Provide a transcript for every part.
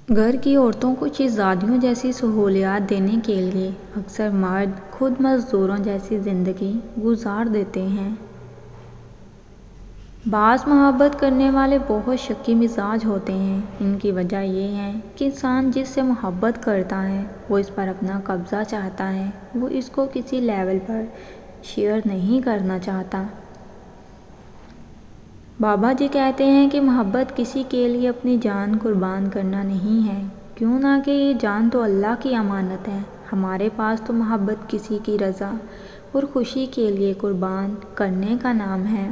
گھر کی عورتوں کو شہزادیوں جیسی سہولیات دینے کے لیے اکثر مرد خود مزدوروں جیسی زندگی گزار دیتے ہیں۔ بعض محبت کرنے والے بہت شکی مزاج ہوتے ہیں۔ ان کی وجہ یہ ہے کہ انسان جس سے محبت کرتا ہے وہ اس پر اپنا قبضہ چاہتا ہے، وہ اس کو کسی لیول پر شیئر نہیں کرنا چاہتا۔ بابا جی کہتے ہیں کہ محبت کسی کے لیے اپنی جان قربان کرنا نہیں ہے، کیوں نہ کہ یہ جان تو اللہ کی امانت ہے۔ ہمارے پاس تو محبت کسی کی رضا اور خوشی کے لیے قربان کرنے کا نام ہے۔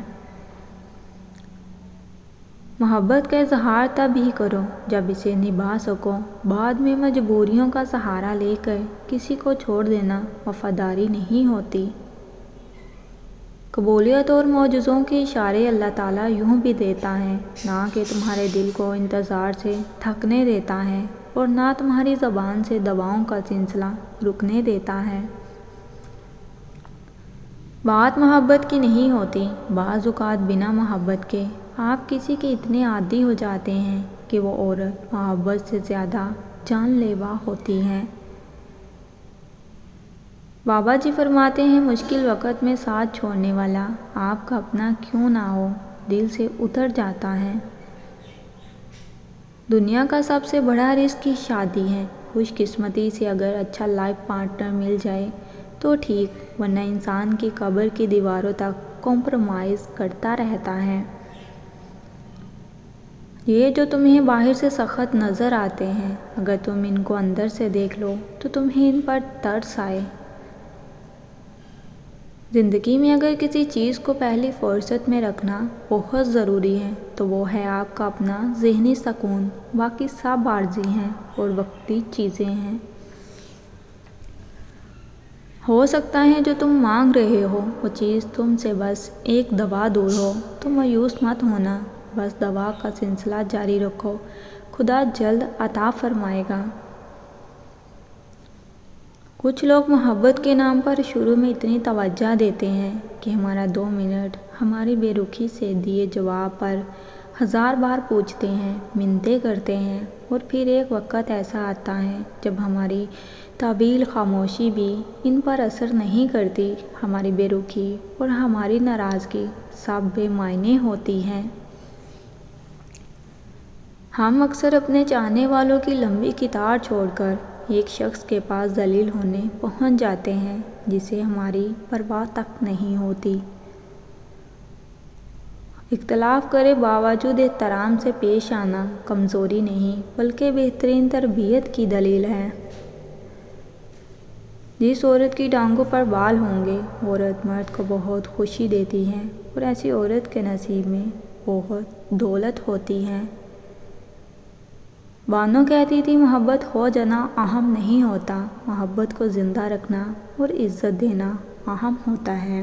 محبت کا اظہار تب ہی کرو جب اسے نبھا سکو۔ بعد میں مجبوریوں کا سہارا لے کر کسی کو چھوڑ دینا وفاداری نہیں ہوتی۔ قبولیت اور معجزوں کے اشارے اللہ تعالیٰ یوں بھی دیتا ہے، نہ کہ تمہارے دل کو انتظار سے تھکنے دیتا ہے اور نہ تمہاری زبان سے دعاؤں کا سلسلہ رکنے دیتا ہے۔ بات محبت کی نہیں ہوتی، بعض اوقات بنا محبت کے آپ کسی کے اتنے عادی ہو جاتے ہیں کہ وہ عورت محبت سے زیادہ جان لیوا ہوتی ہے۔ بابا جی فرماتے ہیں، مشکل وقت میں ساتھ چھوڑنے والا آپ کا اپنا کیوں نہ ہو، دل سے اتر جاتا ہے۔ دنیا کا سب سے بڑا رزق ہی شادی ہے۔ خوش قسمتی سے اگر اچھا لائف پارٹنر مل جائے تو ٹھیک، ورنہ انسان کی قبر کی دیواروں تک کمپرومائز کرتا رہتا ہے۔ یہ جو تمہیں باہر سے سخت نظر آتے ہیں، اگر تم ان کو اندر سے دیکھ لو تو تمہیں ان پر ترس آئے۔ زندگی میں اگر کسی چیز کو پہلی فرصت میں رکھنا بہت ضروری ہے تو وہ ہے آپ کا اپنا ذہنی سکون، باقی سب عارضی ہیں اور وقتی چیزیں ہیں۔ ہو سکتا ہے جو تم مانگ رہے ہو وہ چیز تم سے بس ایک دوا دور ہو، تو مایوس مت ہونا، بس دعا کا سلسلہ جاری رکھو، خدا جلد عطا فرمائے گا۔ کچھ لوگ محبت کے نام پر شروع میں اتنی توجہ دیتے ہیں کہ ہمارا 2 منٹ ہماری بے رخی سے دیے جواب پر 1000 بار پوچھتے ہیں، منتیں کرتے ہیں، اور پھر ایک وقت ایسا آتا ہے جب ہماری طویل خاموشی بھی ان پر اثر نہیں کرتی، ہماری بے رخی اور ہماری ناراضگی سب بے معنی ہوتی ہیں۔ ہم اکثر اپنے چاہنے والوں کی لمبی قطار چھوڑ کر ایک شخص کے پاس ذلیل ہونے پہنچ جاتے ہیں جسے ہماری پرواہ تک نہیں ہوتی۔ اختلاف کرے باوجود احترام سے پیش آنا کمزوری نہیں بلکہ بہترین تربیت کی دلیل ہے۔ جس عورت کی ٹانگوں پر بال ہوں گے، عورت مرد کو بہت خوشی دیتی ہے اور ایسی عورت کے نصیب میں بہت دولت ہوتی ہے۔ بانو کہتی تھی، محبت ہو جانا اہم نہیں ہوتا، محبت کو زندہ رکھنا اور عزت دینا اہم ہوتا ہے۔